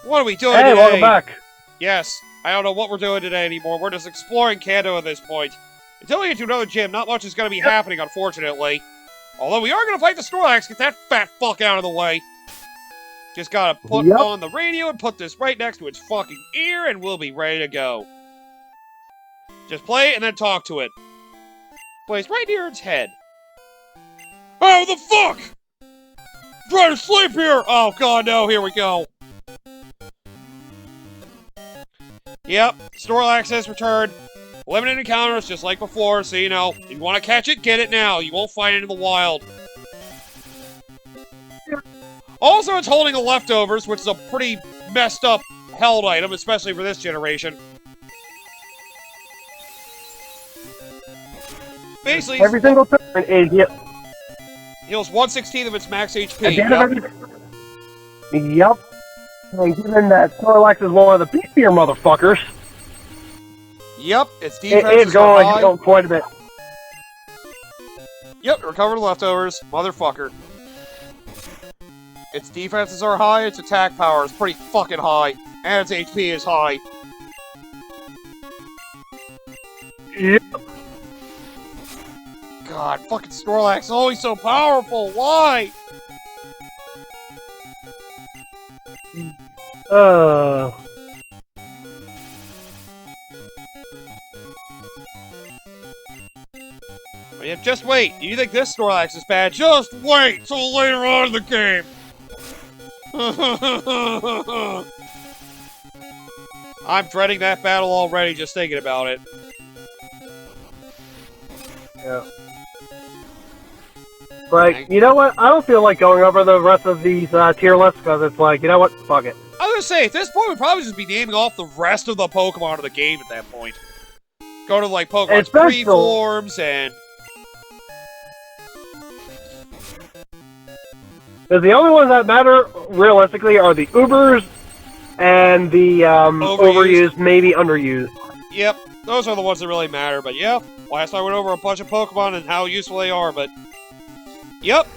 What are we doing Hey, today? welcome back. Yes, I don't know what we're doing today anymore. We're just exploring Kanto at this point. Until we get to another gym, not much is going to be happening, unfortunately. Although we are going to fight the Snorlax, get that fat fuck out of the way. Just gotta put on the radio and put this right next to its fucking ear, and we'll be ready to go. Just play it and then talk to it. Place right near its head. Oh, the fuck! I'm trying to sleep here! Oh, god, no, here we go. Yep, Snorlax has returned. Limited encounters, just like before, so you know, if you want to catch it, get it now. You won't find it in the wild. Also, it's holding the leftovers, which is a pretty messed up held item, especially for this generation. Basically, every single turn is heals 1/16 of its max HP. Yep. And given that Snorlax is one of the beefier motherfuckers. Yep, its defense it's is high. going quite a bit. Yep, recover the leftovers, motherfucker. Its defenses are high, its attack power is pretty fucking high, and its HP is high. Yep. God, fucking Snorlax is always so powerful, why? Yeah, just wait. You think this Snorlax is bad? Just wait till later on in the game. I'm dreading that battle already just thinking about it. Yeah. Like, you know what? I don't feel like going over the rest of these tier lists because it's like, you know what? Fuck it. I was gonna say, at this point, we'd probably just be naming off the rest of the Pokemon of the game at that point. Go to, like, Pokemon's pre-forms and... Because the only ones that matter, realistically, are the Ubers and the overused, maybe underused. Yep, those are the ones that really matter, but yeah. Last I went over a bunch of Pokemon and how useful they are, but... Yep.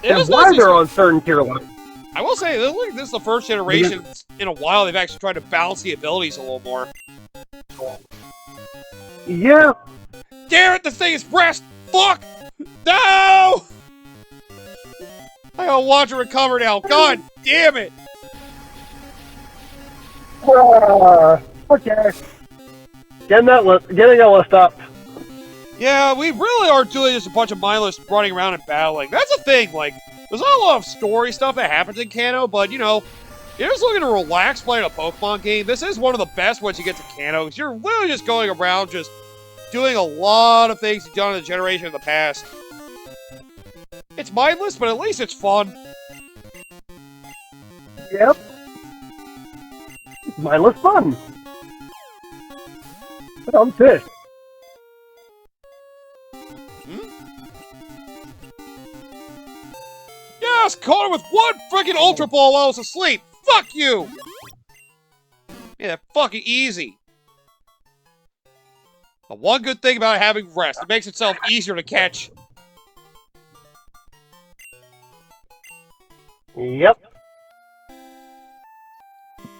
And why they're on certain tier lists. I will say, this is the first generation in a while they've actually tried to balance the abilities a little more. Yeah. Damn it, the thing is pressed! Fuck! No! I gotta watch it recover now. God damn it! Okay. Getting that list up. Yeah, we really are doing just a bunch of mindless running around and battling. That's the thing, like, there's not a lot of story stuff that happens in Kanto, but, you know, you're just looking to relax playing a Pokemon game. This is one of the best once you get to Kanto, because you're literally just going around just doing a lot of things you've done in the generation in the past. It's mindless, but at least it's fun. Yep. Mindless fun. But I'm pissed. Yes, caught her with one freaking Ultra Ball while I was asleep! Fuck you! Yeah, fucking easy. The one good thing about having rest, it makes itself easier to catch. Yep.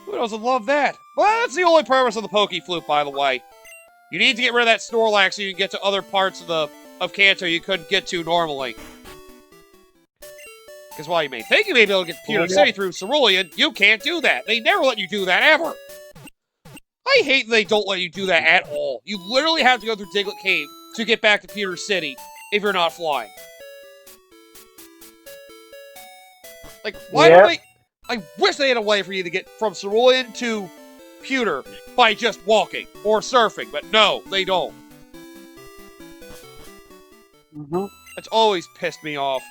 Who doesn't love that? Well, that's the only purpose of the Pokeflute, by the way. You need to get rid of that Snorlax so you can get to other parts of Kanto you couldn't get to normally. Because while you may think you may be able to get to Pewter City through Cerulean, you can't do that. They never let you do that, ever. I hate they don't let you do that at all. You literally have to go through Diglett Cave to get back to Pewter City if you're not flying. Like, why don't they... I wish they had a way for you to get from Cerulean to Pewter by just walking or surfing, but no, they don't. That's always pissed me off.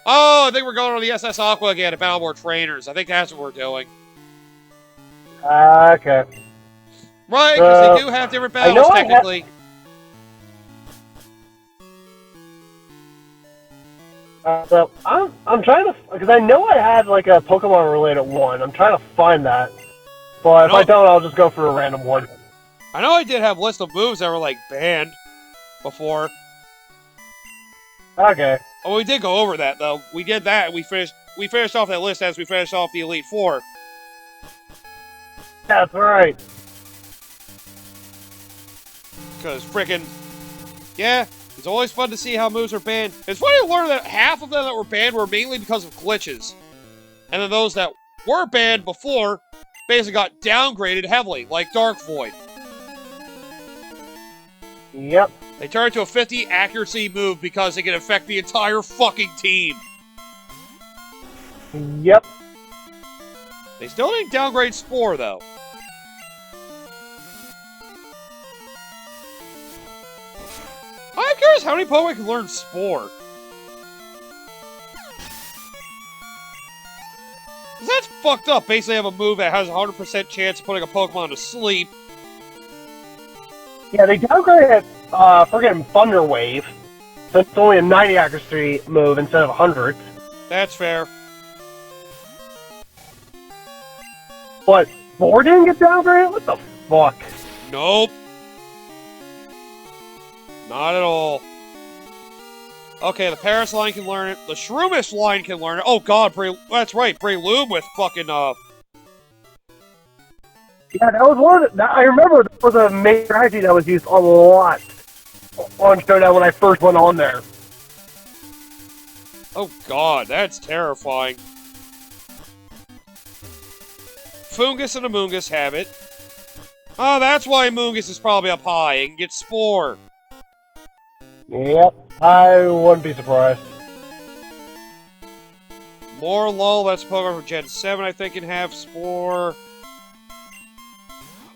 Oh, I think we're going to the SS Aqua again to battle more trainers. I think that's what we're doing. Okay. Right, because they do have different battles, technically. So, I'm trying to... Because I know I had, like, a Pokemon-related one. I'm trying to find that. But if I don't, I'll just go for a random one. I know I did have a list of moves that were, like, banned before. Okay. Oh, we did go over that, though. We did that, and we we finished off that list as we finished off the Elite Four. That's right. Because frickin', yeah, it's always fun to see how moves are banned. It's funny to learn that half of them that were banned were mainly because of glitches. And then those that were banned before basically got downgraded heavily, like Dark Void. Yep. They turned to a 50 accuracy move because it can affect the entire fucking team. Yep. They still didn't downgrade Spore, though. I'm curious how many Pokemon can learn Spore. That's fucked up. Basically, have a move that has a 100% chance of putting a Pokemon to sleep. Yeah, they downgraded friggin' Thunder Wave. So it's only a 90 accuracy move instead of 100. That's fair. But Spore didn't get downgraded? What the fuck? Nope. Not at all. Okay, the Paris line can learn it. The Shroomish line can learn it. Oh god, that's right, Breloom with fucking, Yeah, that was one of the... I remember that was a main strategy that was used a lot on Showdown when I first went on there. Oh god, that's terrifying. Fungus and Amoongus have it. Oh, that's why Amoongus is probably up high. It can get Spore. Yep, I wouldn't be surprised. More lull, that's Pokemon from Gen 7, I think, can have Spore.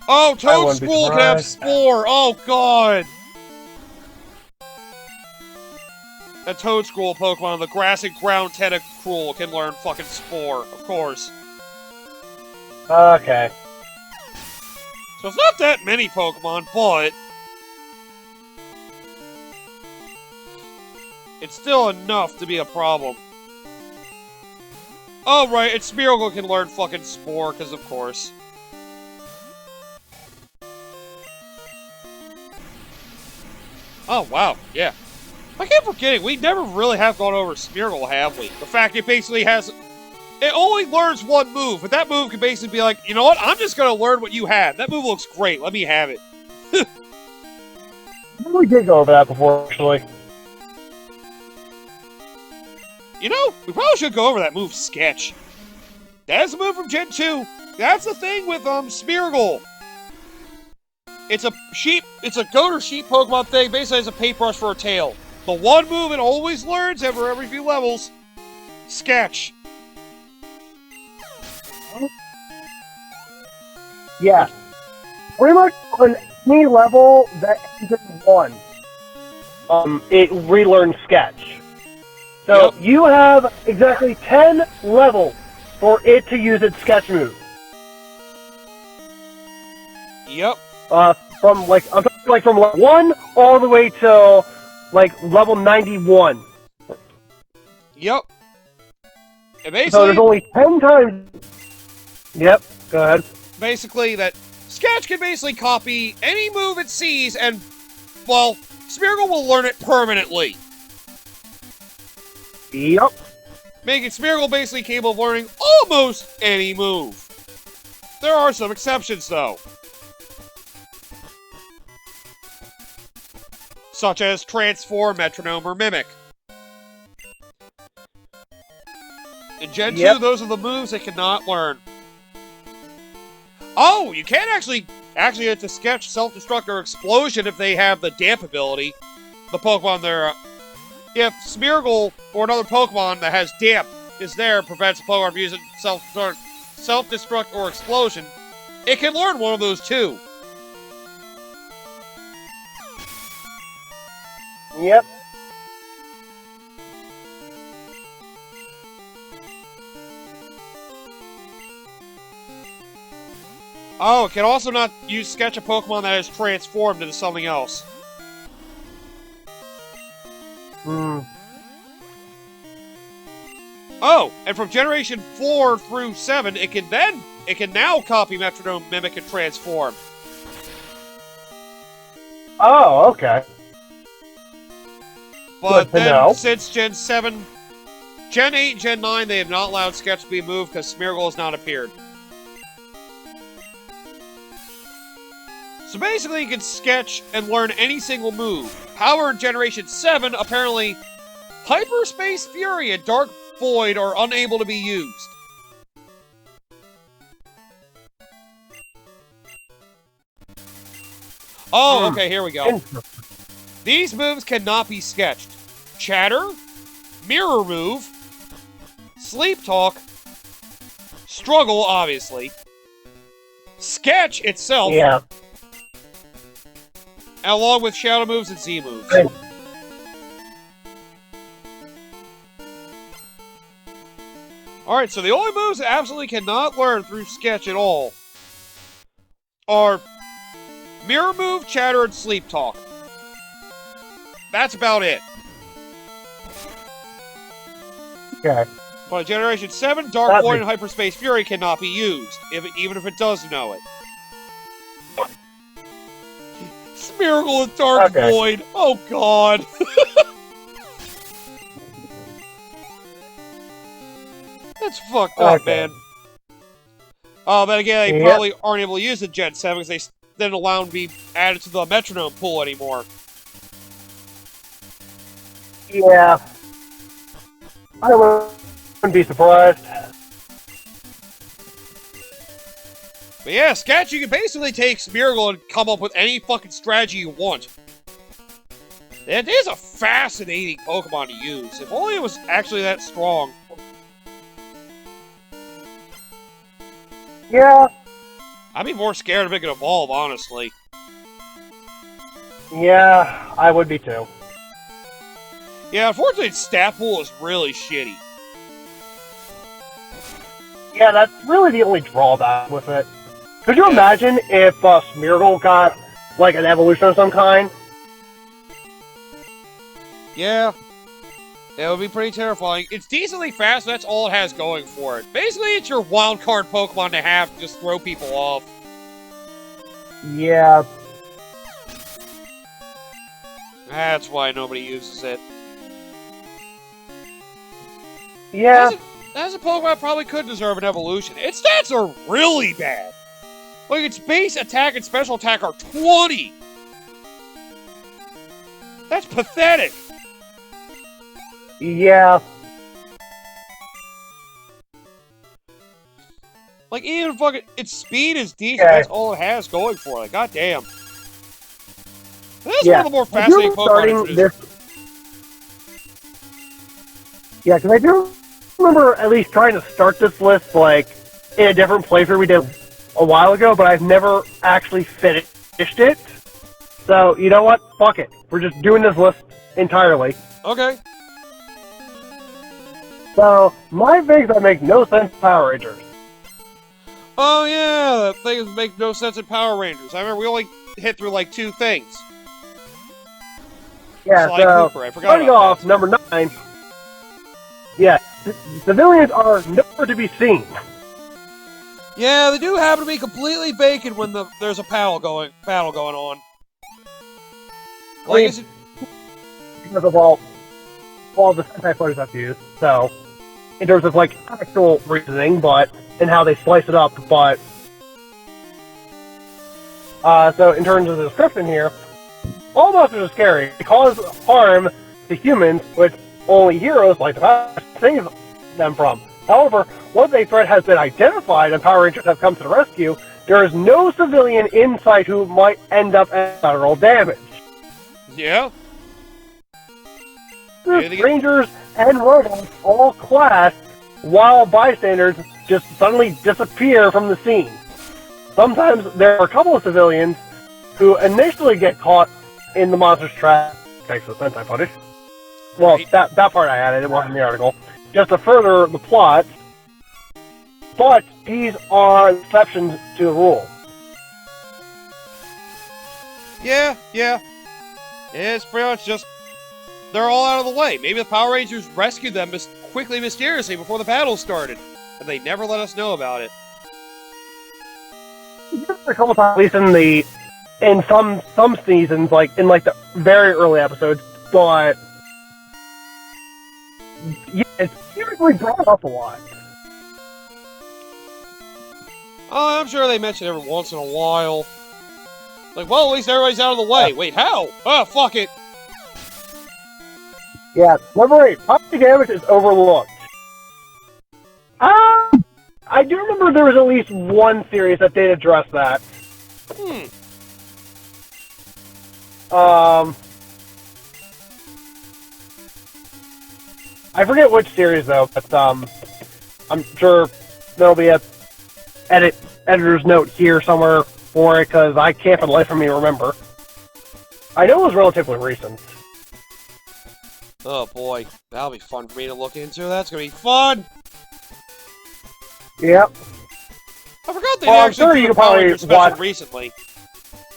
Oh, Toadspool can have Spore! Oh, God! A Toadspool Pokemon, the Grass and Ground Tentacruel, can learn fucking Spore, of course. Okay. So it's not that many Pokemon, but... it's still enough to be a problem. Oh, right, and Smeargle can learn fucking Spore, because of course. Oh, wow, yeah. I keep forgetting, we never really have gone over Smeargle, have we? The fact it basically has... it only learns one move, but that move can basically be like, you know what, I'm just gonna learn what you have. That move looks great, let me have it. We did go over that before, actually. You know, we probably should go over that move, Sketch. That's a move from Gen 2. That's the thing with, Smeargle. It's a goat or sheep Pokemon thing, basically has a paintbrush for a tail. The one move it always learns every few levels, Sketch. Yeah. Pretty much on any level that ends in 1, it relearns Sketch. So Yep. you have exactly 10 levels for it to use its Sketch move. Yep. From like I'm talking like from level 1 all the way to like level 91. Yep. And basically, So there's only 10 times. Yep. Go ahead. Basically, that Sketch can basically copy any move it sees, and well, Smeargle will learn it permanently. Yep. Making Smeargle basically capable of learning almost any move. There are some exceptions, though. Such as Transform, Metronome, or Mimic. In Gen 2, those are the moves it cannot learn. Oh, you can actually it's a Sketch, Self-Destruct, or Explosion if they have the Damp ability. The Pokemon there... if Smeargle or another Pokemon that has Damp is there, prevents a Pokemon from using Self-Destruct, or Explosion, it can learn one of those too. Yep. Oh, it can also not use Sketch a Pokemon that is transformed into something else. Hmm. Oh, and from Generation 4 through 7, it can now copy Metronome, Mimic, and Transform. Oh, okay. But Good to then, know. since Gen 7 Gen 8 and Gen 9, they have not allowed Sketch to be moved because Smeargle has not appeared. So basically, you can Sketch and learn any single move. However, in Generation 7, apparently, Hyperspace Fury and Dark Void are unable to be used. Oh, okay, here we go. These moves cannot be sketched. Chatter, Mirror Move, Sleep Talk, Struggle, obviously, Sketch itself, Yeah. along with Shadow Moves and Z Moves. Right. Alright, so the only moves that absolutely cannot learn through Sketch at all are Mirror Move, Chatter, and Sleep Talk. That's about it. Okay. But Generation 7, Dark Void, and Hyperspace Fury cannot be used, even if it does know it. Smeargle and Dark Void. Oh, God. That's fucked up, man. But again, they probably aren't able to use the Gen 7 because they didn't allow them to be added to the metronome pool anymore. Yeah. I wouldn't be surprised. But yeah, Sketch, you can basically take Smeargle and come up with any fucking strategy you want. It is a fascinating Pokemon to use. If only it was actually that strong. Yeah. I'd be more scared of it could evolve, honestly. Yeah, I would be too. Yeah, unfortunately, its stat pool is really shitty. Yeah, that's really the only drawback with it. Could you imagine if Smeargle got, like, an evolution of some kind? Yeah. It would be pretty terrifying. It's decently fast, that's all it has going for it. Basically, it's your wild card Pokemon to have to just throw people off. Yeah. That's why nobody uses it. Yeah. That's a Pokemon that probably could deserve an evolution. Its stats are really bad. Like, its base attack and special attack are 20! That's pathetic! Yeah. Like, even fucking... Its speed is decent, that's all it has going for it. Like, goddamn. That's one of the more fascinating Pokemon introduced. Yeah, because I do remember at least trying to start this list, like, in a different playthrough we did a while ago, but I've never actually finished it. So, you know what? Fuck it. We're just doing this list entirely. Okay. So, my things that make no sense Power Rangers. Oh yeah, that things make no sense in Power Rangers. I remember we only hit through like 2 things. Yeah, Sly so, Cooper, I forgot starting about off, that. number 9, yeah, civilians are nowhere to be seen. Yeah, they do happen to be completely vacant when there's a battle going on. Like, Because of all the Sentai players have to use, so, in terms of, like, actual reasoning, and how they slice it up, but, so in terms of the description here, all monsters are scary. They cause harm to humans, which only heroes like the past save them from. However, once a threat has been identified and Power Rangers have come to the rescue, there is no civilian in sight who might end up at collateral damage. Yeah. Rangers and robots all clash, while bystanders just suddenly disappear from the scene. Sometimes there are a couple of civilians who initially get caught in the monster's trap, thanks to the Sentai footage. Well, that part I added, it wasn't in the article. Just to further the plot, but these are exceptions to the rule. Yeah. It's pretty much just... They're all out of the way. Maybe the Power Rangers rescued them quickly, mysteriously before the battle started. And they never let us know about it. A couple times, at least in some seasons, like in the very early episodes, but yeah, it's actually brought up a lot. I'm sure they mention every once in a while. Like, well, at least everybody's out of the way. Wait, how? Oh, fuck it. Yeah, number 8, property damage is overlooked. I do remember there was at least one series that did address that. I forget which series though, but I'm sure there'll be a editor's note here somewhere for it, because I can't for the life of me remember. I know it was relatively recent. Oh boy, that'll be fun for me to look into. That's gonna be fun! Yep. I forgot they actually did a Power Rangers special watch recently.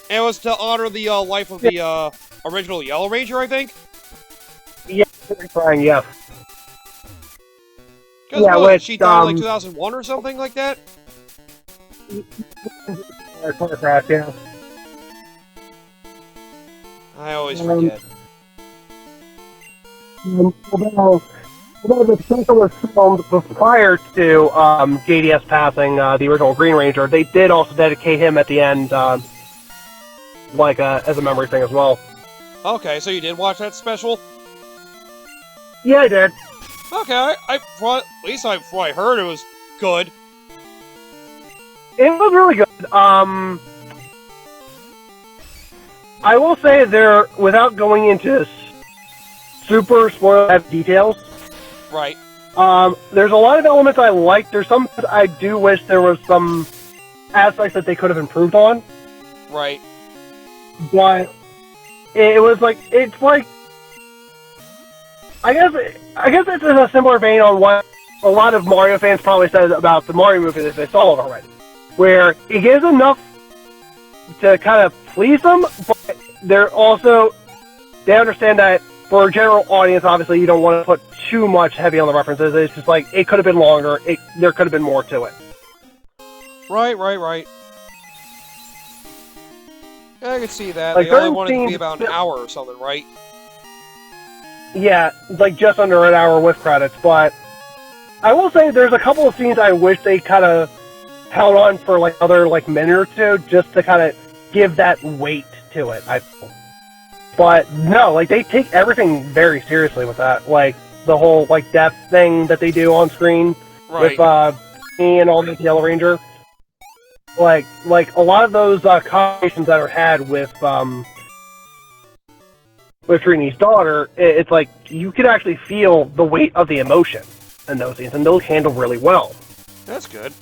And it was to honor the life of the original Yellow Ranger, I think? Yeah, trying, yeah. Because she died in like 2001 or something like that? Car crash, yeah. I always forget. Although the special was filmed prior to JDS passing the original Green Ranger, they did also dedicate him at the end, like as a memory thing as well. Okay, so you did watch that special? Yeah, I did. Okay, at least from what I heard, it was good. It was really good. I will say there, without going into super spoiler details. Right. There's a lot of elements I like. There's some I do wish there was some aspects that they could have improved on. Right. But it was like, it's like, I guess it's in a similar vein on what a lot of Mario fans probably said about the Mario movie that they saw it already, where it gives enough to kind of please them, but they understand that for a general audience, obviously, you don't want to put too much heavy on the references. It's just like, it could have been longer. There could have been more to it. Right. Yeah, I could see that. Like, they only wanted it to be about an hour or something, right? Yeah, like just under an hour with credits, but I will say there's a couple of scenes I wish they kind of held on for like another like minute or two, just to kind of give that weight to it, I feel. But no, like they take everything very seriously with that, like the whole like death thing that they do on screen with me and all the Yellow Ranger. Like a lot of those conversations that are had with Trini's daughter, it's like you could actually feel the weight of the emotion in those scenes, and those handle really well. That's good.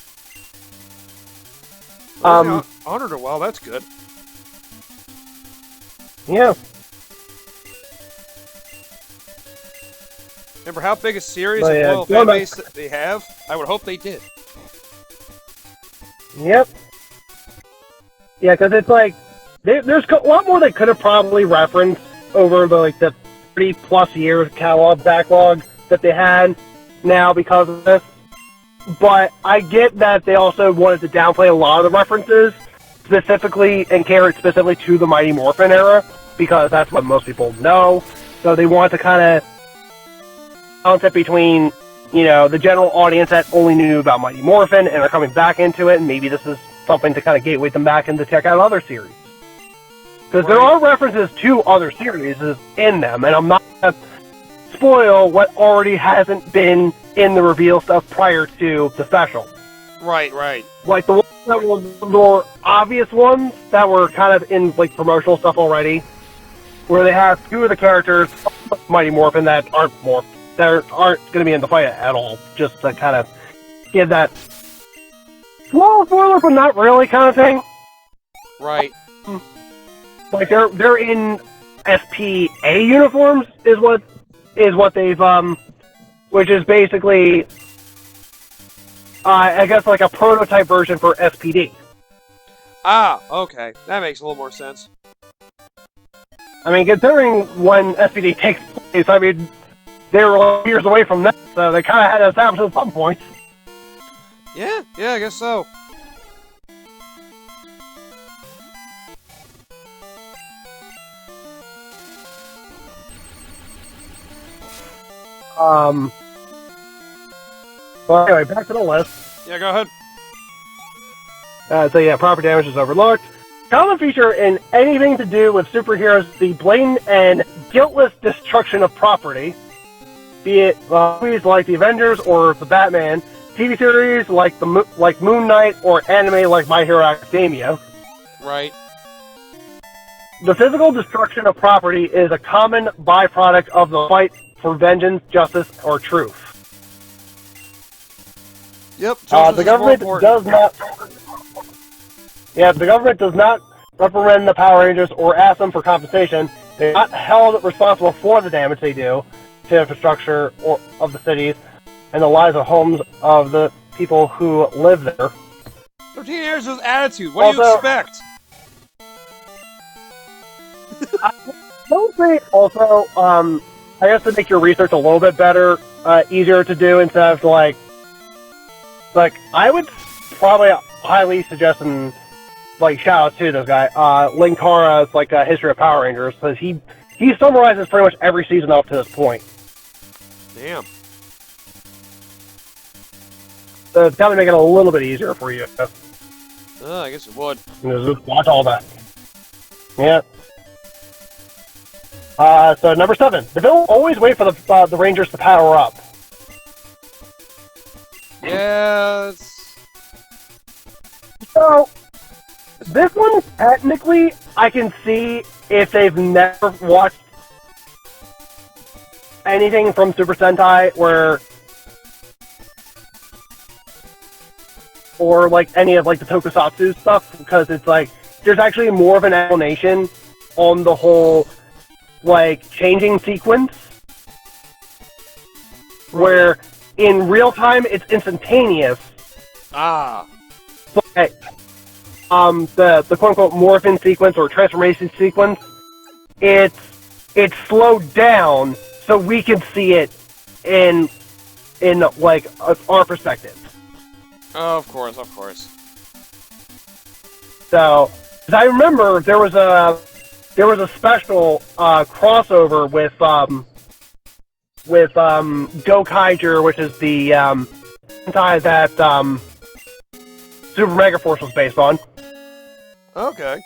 Honored her well. That's good. Yeah. Remember how big a series of loyal fan base that they have? I would hope they did. Yep. Yeah, because it's like there's a lot more they could have probably referenced over the 30+ years catalog backlog that they had now because of this. But I get that they also wanted to downplay a lot of the references, specifically and cater it specifically to the Mighty Morphin era, because that's what most people know. So they wanted to kind of balance it between, the general audience that only knew about Mighty Morphin and are coming back into it, and maybe this is something to kind of gateway them back into check out other series. Because there are references to other series in them, and I'm not going to spoil what already hasn't been in the reveal stuff prior to the special. Right. Like the ones that were the more obvious ones that were kind of in promotional stuff already, where they have two of the characters, Mighty Morphin, that aren't morphed, that aren't going to be in the fight at all, just to kind of give that small spoiler, but not really kind of thing. Right. Like they're in SPA uniforms is what they've which is basically I guess like a prototype version for SPD. Ah, okay. That makes a little more sense. I mean, considering when SPD takes place, I mean, they were years away from that, so they kind of had to establish at some point. Yeah, I guess so. Well, anyway, back to the list. Yeah, go ahead. So yeah, property damage is overlooked. Common feature in anything to do with superheroes, the blatant and guiltless destruction of property. Be it movies like The Avengers or The Batman, TV series like Moon Knight, or anime like My Hero Academia. Right. The physical destruction of property is a common byproduct of the fight for vengeance, justice, or truth. Yep. The government does not. Yeah, the government does not reprimand the Power Rangers or ask them for compensation. They're not held responsible for the damage they do to the infrastructure of the cities and the lives of homes of the people who live there. 13 years of attitude. What do you expect? I don't say also, I guess to make your research a little bit better, easier to do instead of like I would probably highly suggest and shout out to this guy, Linkara's History of Power Rangers, because he summarizes pretty much every season up to this point. Damn. So it's got to make it a little bit easier for you. I guess it would. Just watch all that. Yeah. So number 7, the villain always wait for the Rangers to power up. Yes. So this one, technically, I can see if they've never watched anything from Super Sentai or any of the Tokusatsu stuff, because it's there's actually more of an explanation on the whole changing sequence, where in real time it's instantaneous. Ah. But the quote unquote morphin sequence or transformation sequence, it's slowed down so we can see it in our perspective. Oh, of course, of course. So, 'cause I remember there was a special crossover with Gokaiger, which is the Sentai that Super Mega Force was based on. Okay.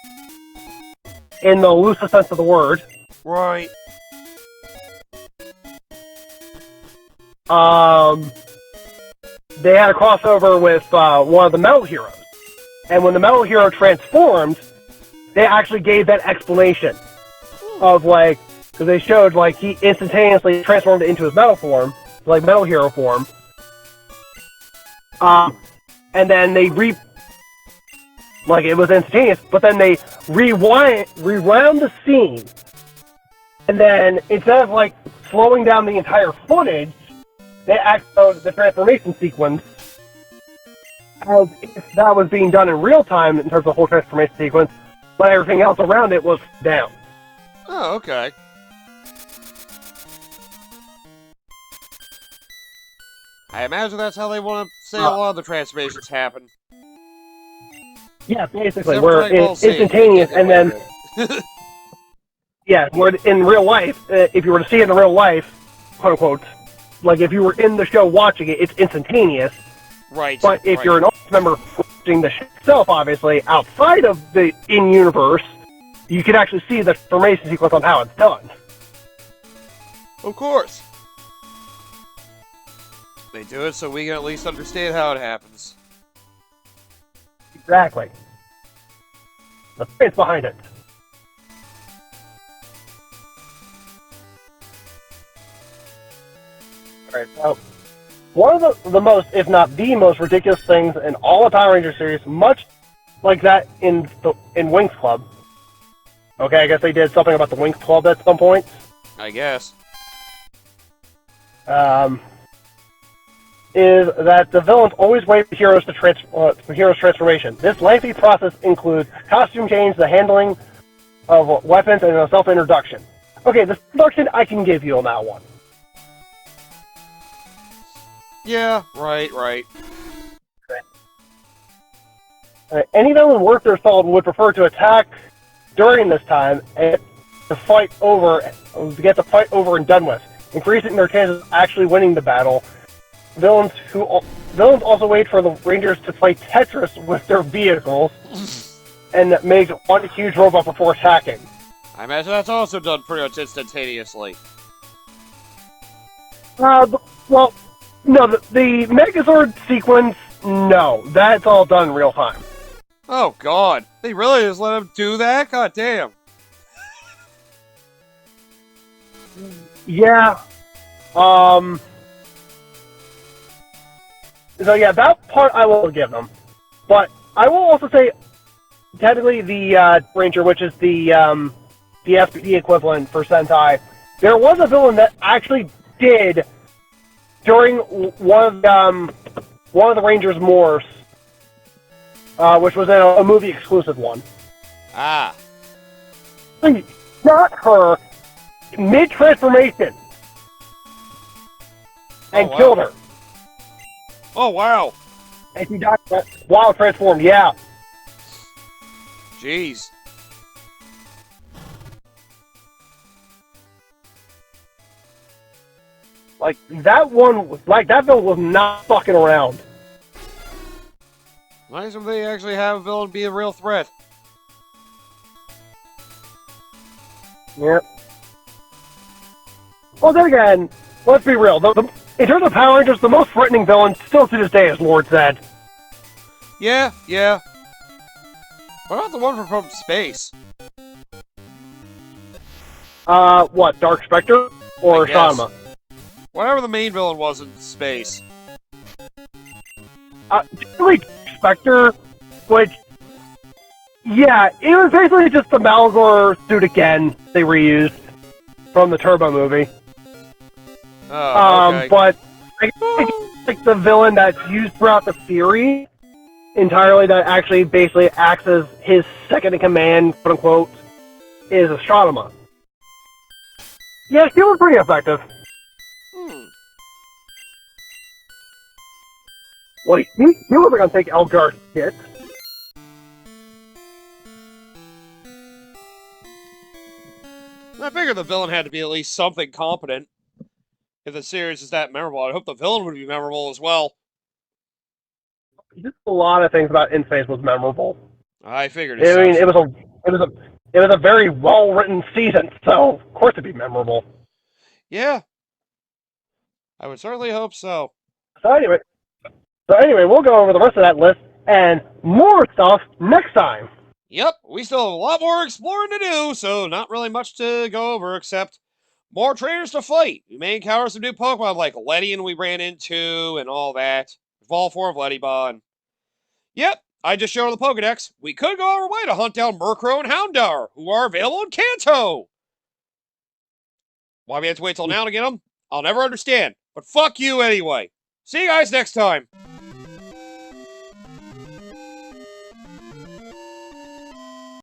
In the loosest sense of the word. Right. They had a crossover with one of the Metal Heroes. And when the Metal Hero transformed, they actually gave that explanation of because they showed he instantaneously transformed into his metal form, Metal Hero form. And then they it was instantaneous, but then they rewound the scene, and then instead of slowing down the entire footage, they acted the transformation sequence as if that was being done in real time in terms of the whole transformation sequence, but everything else around it was down. Oh, okay. I imagine that's how they want to say a lot of the transformations happen. Yeah, basically, where it's instantaneous, and then yeah, where in real life, if you were to see it in real life, quote unquote, if you were in the show watching it, it's instantaneous. Right. But if you're an audience member watching the show itself, obviously outside of the in-universe, you can actually see the transformation sequence on how it's done. Of course. They do it so we can at least understand how it happens. Exactly. The science behind it. Alright, so one of the most, if not the most ridiculous things in all the Power Ranger series, much like that in Winx Club. Okay, I guess they did something about the Winx Club at some point. I guess. Is that the villains always wait for heroes transformation. This lengthy process includes costume change, the handling of weapons, and a self-introduction. Okay, the introduction I can give you on that one. Yeah, right. Any villain worth their salt would prefer to attack during this time and to get the fight over and done with, increasing their chances of actually winning the battle villains also wait for the Rangers to play Tetris with their vehicles and make one huge robot before attacking. I imagine that's also done pretty much instantaneously. Well, no, the Megazord sequence, no, that's all done in real time. Oh god, they really just let him do that? God damn. Yeah. So yeah, that part I will give them. But I will also say, technically, the Ranger, which is the SPD equivalent for Sentai, there was a villain that actually did during one of the Rangers' morphs, which was a movie exclusive one. Ah. He shot her mid-transformation and killed her. Oh, wow. And she died while transformed, yeah. Jeez. Like, that villain was not fucking around. Nice if they actually have a villain be a real threat. Yep. Well, then again, let's be real. In terms of Power Rangers, the most threatening villain still to this day is Lord Zed. Yeah, yeah. What about the one from space? What, Dark Spectre? Or Shanma? Whatever the main villain was in space. Really, Spectre, which, yeah, it was basically just the Malgor suit again they reused from the Turbo movie. Oh, okay. But I guess like the villain that's used throughout the series entirely, that actually basically acts as his second in command, quote unquote, is Astronema. Yeah, she was pretty effective. Well, he wasn't gonna take Elgar's hit. I figured the villain had to be at least something competent. If the series is that memorable, I hope the villain would be memorable as well. Just a lot of things about In Phase was memorable. I figured. I mean, it was a very well written season, so of course it'd be memorable. Yeah, I would certainly hope so. So anyway, we'll go over the rest of that list and more stuff next time. Yep, we still have a lot more exploring to do, so not really much to go over except more trainers to fight. We may encounter some new Pokemon like Ledian we ran into and all that. Evolve form of Ledibon. Yep, I just showed on the Pokedex. We could go our way to hunt down Murkrow and Houndour, who are available in Kanto. Why we have to wait till now to get them? I'll never understand. But fuck you anyway. See you guys next time.